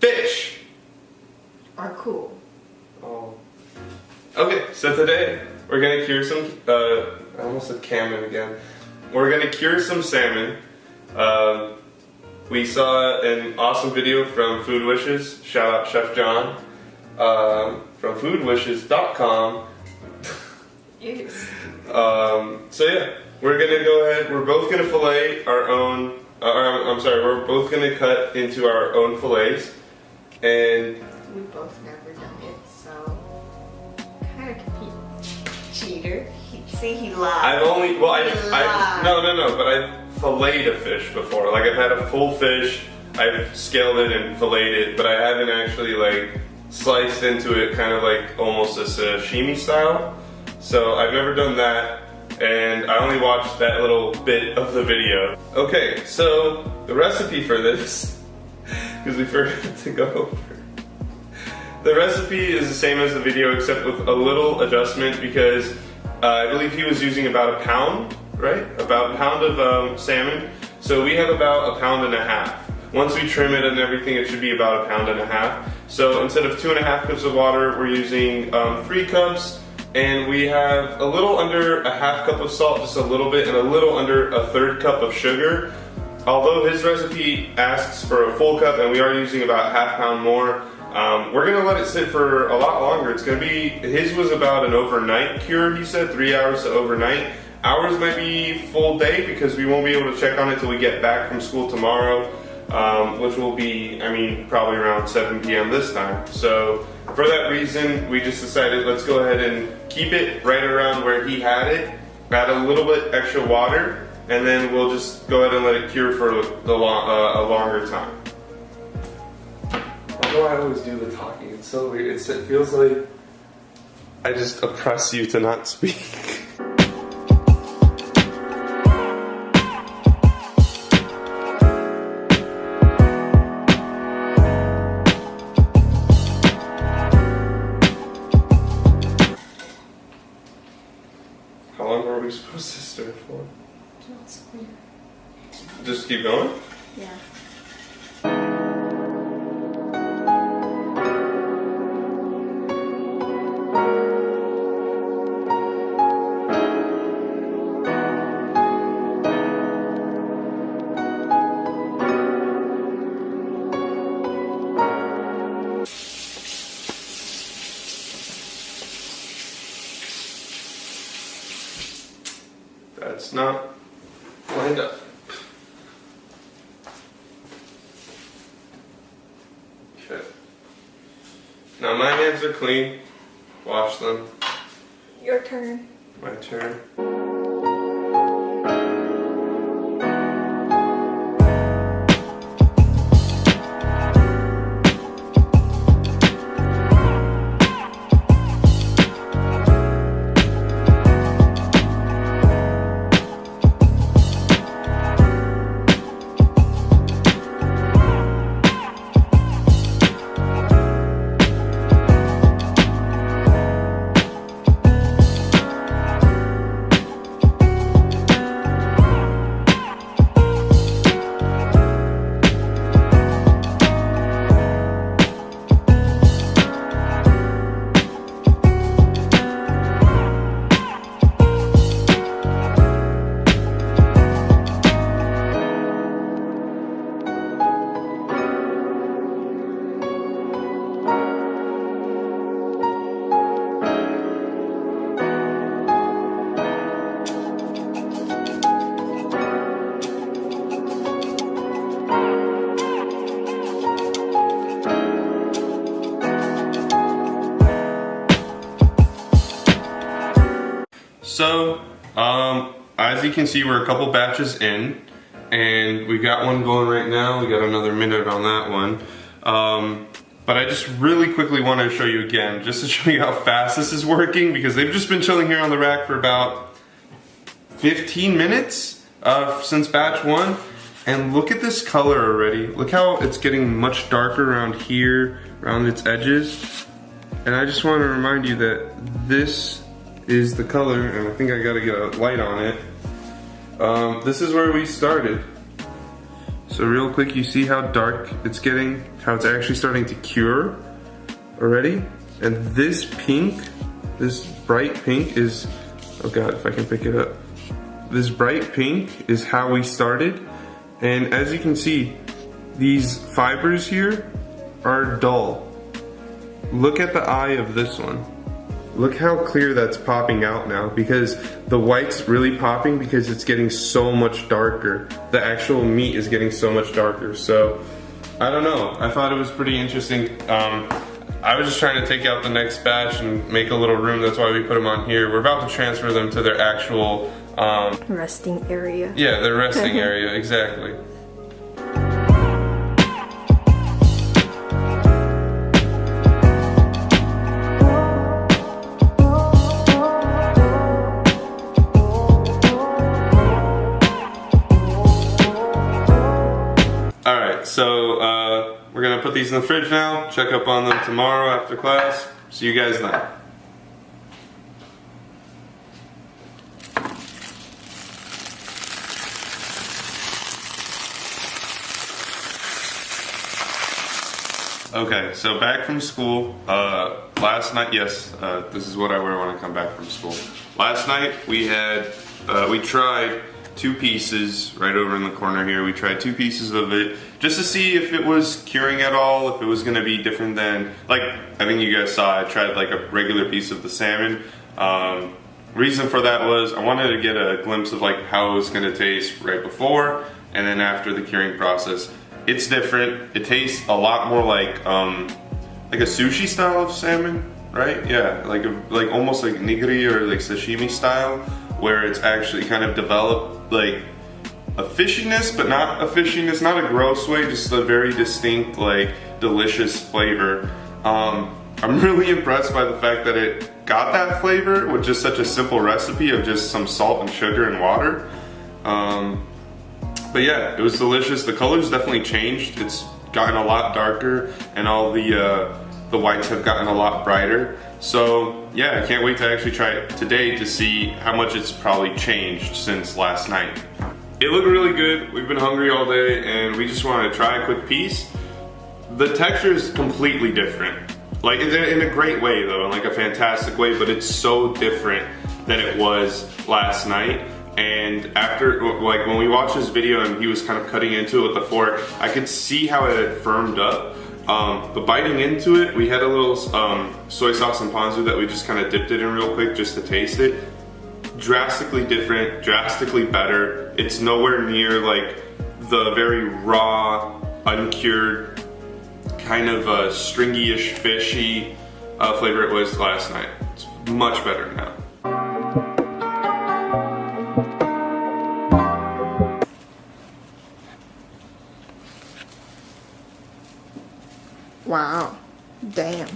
fish are cool. Oh. Okay, so today we're gonna cure some, I almost said salmon again. We're gonna cure some salmon. We saw an awesome video from Food Wishes. Shout out Chef John. From foodwishes.com. Yes. So yeah, we're gonna go ahead, we're both gonna fillet our own, we're both gonna cut into our own fillets. And we've both never done it, so kind of compete. Cheater. He lied. I've only, no, but I've filleted a fish before. Like I've had a full fish, I've scaled it and filleted it, but I haven't actually like sliced into it kind of like almost a sashimi style. So I've never done that, and I only watched that little bit of the video. Okay, so the recipe for this, because we forgot to go over. The recipe is the same as the video except with a little adjustment because I believe he was using about a pound, right? About a pound of salmon. So we have about a pound and a half. Once we trim it and everything, it should be about a pound and a half. So instead of 2.5 cups of water, we're using 3 cups. And we have a little under a half cup of salt, just a little bit, and a little under a 1/3 cup of sugar. Although his recipe asks for a full cup and we are using about ½ pound more, we're gonna let it sit for a lot longer. It's gonna be, his was about an overnight cure, he said, 3 hours to overnight. Ours might be full day because we won't be able to check on it till we get back from school tomorrow, which will be, probably around 7 p.m. this time. So for that reason, we just decided let's go ahead and keep it right around where he had it, add a little bit extra water, and then we'll just go ahead and let it cure for a longer time. I know I always do the talking, it's so weird. It feels like I just oppress you to not speak. How long were we supposed to stir for? That's weird. Just keep going? Yeah. That's not lined up. Okay. Now my hands are clean. Wash them. Your turn. My turn. So, as you can see, we're a couple batches in, and we got one going right now. We got another minute on that one. But I just really quickly wanted to show you again, just to show you how fast this is working, because they've just been chilling here on the rack for about 15 minutes since batch 1. And look at this color already. Look how it's getting much darker around here, around its edges. And I just want to remind you that this is the color, and I think I gotta get a light on it. This is where we started. So real quick, you see how dark it's getting, how it's actually starting to cure already? And this pink, this bright pink is, oh God, if I can pick it up. This bright pink is how we started. And as you can see, these fibers here are dull. Look at the eye of this one. Look how clear that's popping out now, because the white's really popping because it's getting so much darker. The actual meat is getting so much darker. So, I don't know. I thought it was pretty interesting. I was just trying to take out the next batch and make a little room. That's why we put them on here. We're about to transfer them to their actual resting area. Yeah, their resting area, exactly. So we're gonna put these in the fridge now, check up on them tomorrow after class. See you guys then. Okay, so back from school. Last night, yes, this is what I wear when I come back from school. Last night we had, we tried 2 pieces right over in the corner here. We tried 2 pieces of it just to see if it was curing at all, if it was gonna be different than, like, I think you guys saw, I tried like a regular piece of the salmon. Reason for that was I wanted to get a glimpse of like how it was gonna taste right before and then after the curing process. It's different. It tastes a lot more like a sushi style of salmon, right? Yeah, like almost like nigiri or like sashimi style, where it's actually kind of developed like a fishiness, but not a fishiness, not a gross way, just a very distinct, like, delicious flavor. I'm really impressed by the fact that it got that flavor with just such a simple recipe of just some salt and sugar and water. But yeah, it was delicious. The color's definitely changed. It's gotten a lot darker, and all the whites have gotten a lot brighter. So yeah, I can't wait to actually try it today to see how much it's probably changed since last night. It looked really good. We've been hungry all day and we just wanted to try a quick piece. The texture is completely different. Like in a great way though, in like a fantastic way, but it's so different than it was last night. And after, like when we watched this video and he was kind of cutting into it with the fork, I could see how it had firmed up. But biting into it, we had a little soy sauce and ponzu that we just kind of dipped it in real quick just to taste it. Drastically different, drastically better. It's nowhere near like the very raw, uncured, kind of stringy-ish, fishy flavor it was last night. It's much better now. Wow. Damn.